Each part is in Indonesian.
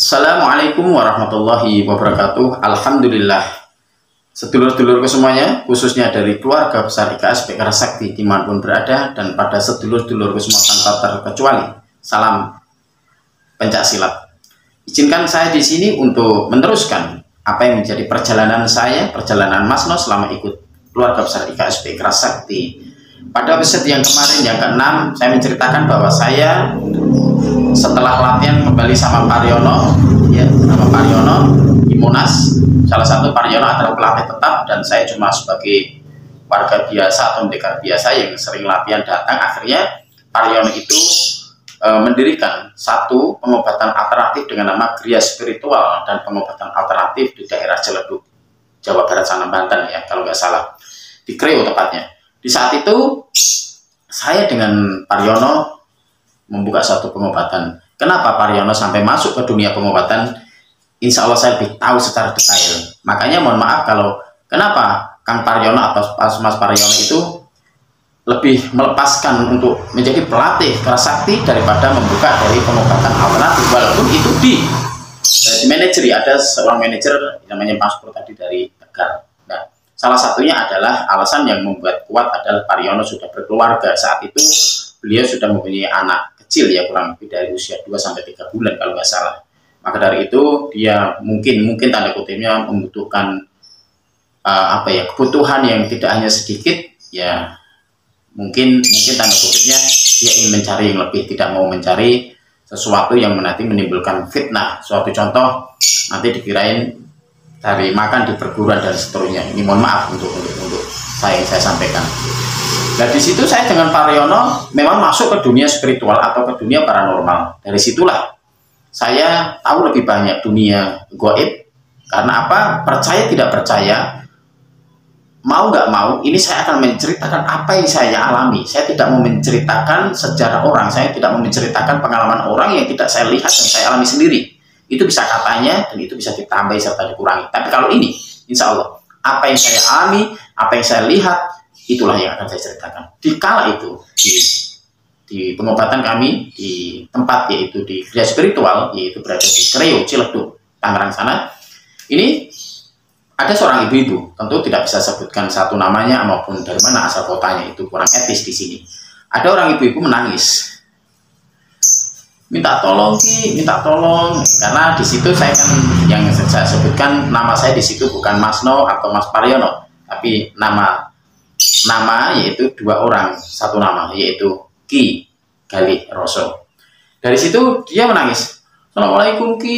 Assalamualaikum warahmatullahi wabarakatuh. Alhamdulillah, sedulur-sedulurku semuanya, khususnya dari keluarga besar IKS PKR Sakti dimanapun berada, dan pada sedulur-sedulurku semua tanpa terkecuali, salam pencak silat. Izinkan saya di sini untuk meneruskan apa yang menjadi perjalanan saya, perjalanan Mas No selama ikut keluarga besar IKS PKR Sakti. Pada episode yang kemarin, yang ke-6, saya menceritakan bahwa saya setelah latihan kembali sama Pariono, ya, sama Pariono di Monas. Salah satu Pariono adalah pelatih tetap dan saya cuma sebagai warga biasa atau pendekar biasa yang sering latihan datang. Akhirnya Pariono itu mendirikan satu pengobatan alternatif dengan nama Gria Spiritual dan pengobatan alternatif di daerah Ciledug, Jawa Barat sana, Banten ya kalau nggak salah, di Kreo tepatnya. Di saat itu saya dengan Pariono membuka satu pengobatan. Kenapa Pariono sampai masuk ke dunia pengobatan? Insya Allah saya lebih tahu secara detail. Makanya mohon maaf kalau kenapa Kang Pariono atau Mas Pariono itu lebih melepaskan untuk menjadi pelatih Kerasakti daripada membuka dari pengobatan alternatif, walaupun itu di manajeri, ada seorang manajer namanya Mas Pur tadi dari Tegar. Nah, salah satunya adalah alasan yang membuat kuat adalah Pariono sudah berkeluarga. Saat itu beliau sudah mempunyai anak kecil ya, kurang lebih dari usia 2-3 bulan kalau nggak salah. Maka dari itu dia mungkin tanda kutipnya membutuhkan kebutuhan yang tidak hanya sedikit ya, mungkin tanda kutipnya dia ingin mencari yang lebih, tidak mau mencari sesuatu yang nanti menimbulkan fitnah. Suatu contoh, nanti dikirain cari makan di perguruan dan seterusnya. Ini mohon maaf untuk saya sampaikan. Nah, di situ saya dengan Pariono memang masuk ke dunia spiritual atau ke dunia paranormal. Dari situlah saya tahu lebih banyak dunia gaib. Karena apa? Percaya tidak percaya, mau nggak mau, ini saya akan menceritakan apa yang saya alami. Saya tidak mau menceritakan sejarah orang, saya tidak mau menceritakan pengalaman orang yang tidak saya lihat dan saya alami sendiri. Itu bisa katanya dan itu bisa ditambahi serta dikurangi. Tapi kalau ini, insya Allah, apa yang saya alami, apa yang saya lihat, itulah yang akan saya ceritakan. Di kala itu, di pengobatan kami, di tempat yaitu di Gria Spiritual, yaitu berada di Kreo, Ciledug, Tangerang sana, ini ada seorang ibu-ibu, tentu tidak bisa sebutkan satu namanya maupun dari mana asal kotanya, itu kurang etis di sini. Ada orang ibu-ibu menangis, minta tolong Ki, minta tolong, karena di situ saya kan yang saya sebutkan nama saya di situ bukan Mas No atau Mas Pariono, tapi nama yaitu dua orang, satu nama yaitu Ki Gali Roso. Dari situ dia menangis, Assalamualaikum Ki,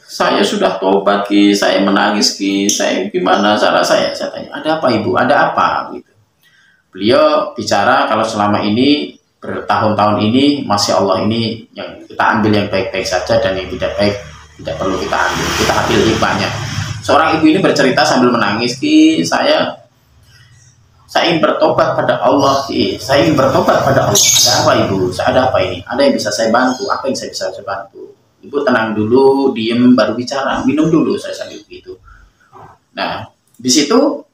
saya sudah tobat Ki, saya menangis Ki, saya gimana cara saya tanya, ada apa Ibu, ada apa gitu. Beliau bicara kalau selama ini bertahun-tahun ini, Masya Allah, ini yang kita ambil yang baik-baik saja dan yang tidak baik tidak perlu kita ambil hikmahnya. Seorang ibu ini bercerita sambil menangis, Ki, saya ingin bertobat pada Allah, Ki. Saya ingin bertobat pada Allah. Ada apa Ibu? Ada apa ini? Ada yang bisa saya bantu? Apa yang saya bisa bantu? Ibu tenang dulu, diem, baru bicara. Minum dulu, saya sambil begitu. Nah, di situ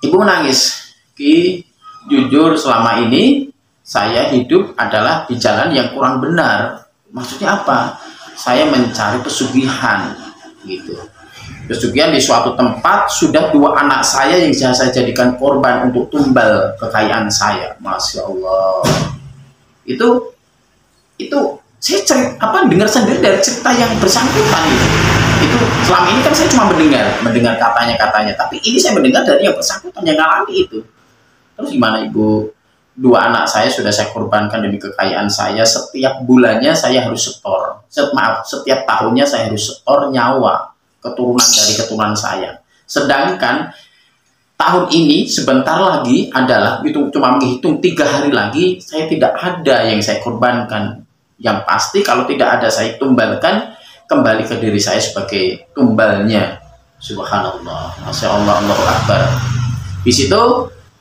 Ibu menangis. Ki, jujur selama ini saya hidup adalah di jalan yang kurang benar. Maksudnya apa? Saya mencari pesugihan, gitu. Pesugihan di suatu tempat, sudah 2 anak saya yang saya jadikan korban untuk tumbal kekayaan saya. Masya Allah, itu saya dengar sendiri dari cerita yang bersangkutan itu selama ini kan saya cuma mendengar katanya, tapi ini saya mendengar dari yang bersangkutan yang ngalami itu. Terus gimana Ibu? 2 anak saya sudah saya korbankan demi kekayaan saya. Setiap bulannya saya harus setor, setiap tahunnya saya harus setor nyawa keturunan saya. Sedangkan tahun ini sebentar lagi adalah cuma menghitung 3 hari lagi, saya tidak ada yang saya korbankan. Yang pasti kalau tidak ada saya tumbalkan kembali ke diri saya sebagai tumbalnya. Subhanallah, Masya Allah, Allahu Akbar. Di situ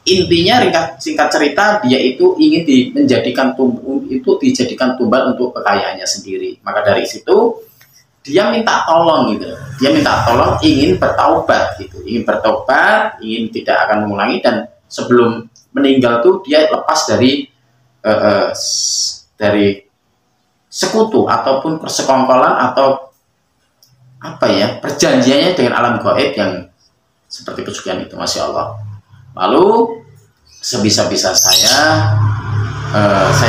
intinya singkat cerita, dia itu ingin dijadikan tumbal untuk kekayaannya sendiri. Maka dari situ dia minta tolong gitu, ingin bertaubat gitu, ingin tidak akan mengulangi, dan sebelum meninggal tuh dia lepas dari sekutu ataupun persekongkolan atau apa ya, perjanjiannya dengan alam gaib yang seperti pesugihan itu, Masya Allah. Lalu sebisa-bisa saya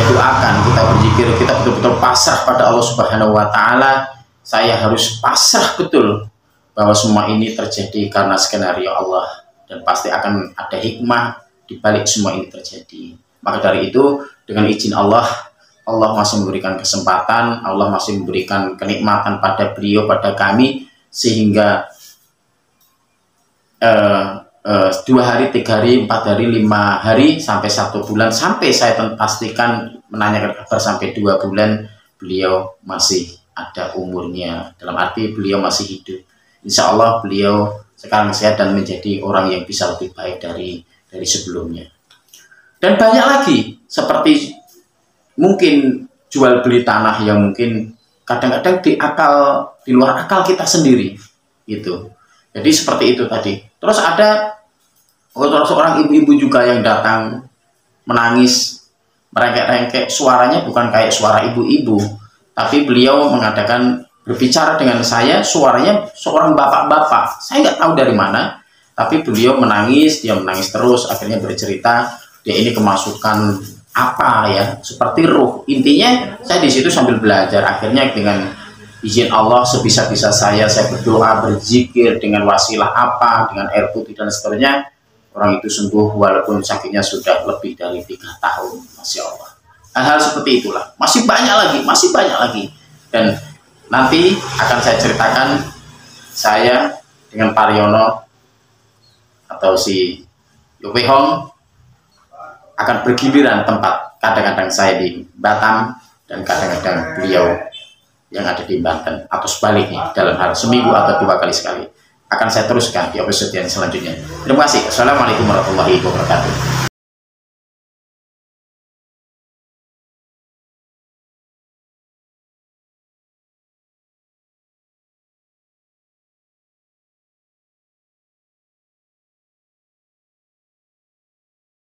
doakan, kita berzikir, kita betul-betul pasrah pada Allah Subhanahu wa Ta'ala. Saya harus pasrah betul bahwa semua ini terjadi karena skenario Allah, dan pasti akan ada hikmah di balik semua ini terjadi. Maka dari itu, dengan izin Allah, Allah masih memberikan kesempatan, Allah masih memberikan kenikmatan pada beliau, pada kami, sehingga 2 hari, 3 hari, 4 hari, 5 hari, sampai 1 bulan, sampai saya pastikan menanyakan kabar sampai 2 bulan, beliau masih ada umurnya, dalam arti beliau masih hidup. Insya Allah beliau sekarang sehat dan menjadi orang yang bisa lebih baik dari sebelumnya. Dan banyak lagi, seperti mungkin jual beli tanah yang mungkin kadang-kadang di luar akal kita sendiri, gitu. Jadi seperti itu tadi. Terus ada seorang ibu-ibu juga yang datang menangis, merengek-rengek, suaranya bukan kayak suara ibu-ibu, tapi beliau mengadakan berbicara dengan saya, suaranya seorang bapak-bapak. Saya nggak tahu dari mana, tapi beliau menangis, dia menangis terus, akhirnya bercerita, dia ini kemasukan apa ya, seperti ruh. Intinya saya di situ sambil belajar, akhirnya dengan izin Allah sebisa-bisa saya berdoa, berzikir dengan wasilah apa, dengan air putih dan seterusnya, orang itu sembuh walaupun sakitnya sudah lebih dari 3 tahun. Masya Allah. Hal-hal seperti itulah masih banyak lagi, dan nanti akan saya ceritakan saya dengan Pariono atau si Yopehong akan bergiliran tempat, kadang-kadang saya di Batam dan kadang-kadang beliau yang ada di Banten, atau sebaliknya dalam hal seminggu atau 2 kali sekali. Akan saya teruskan di episode yang selanjutnya. Terima kasih. Assalamualaikum warahmatullahi wabarakatuh.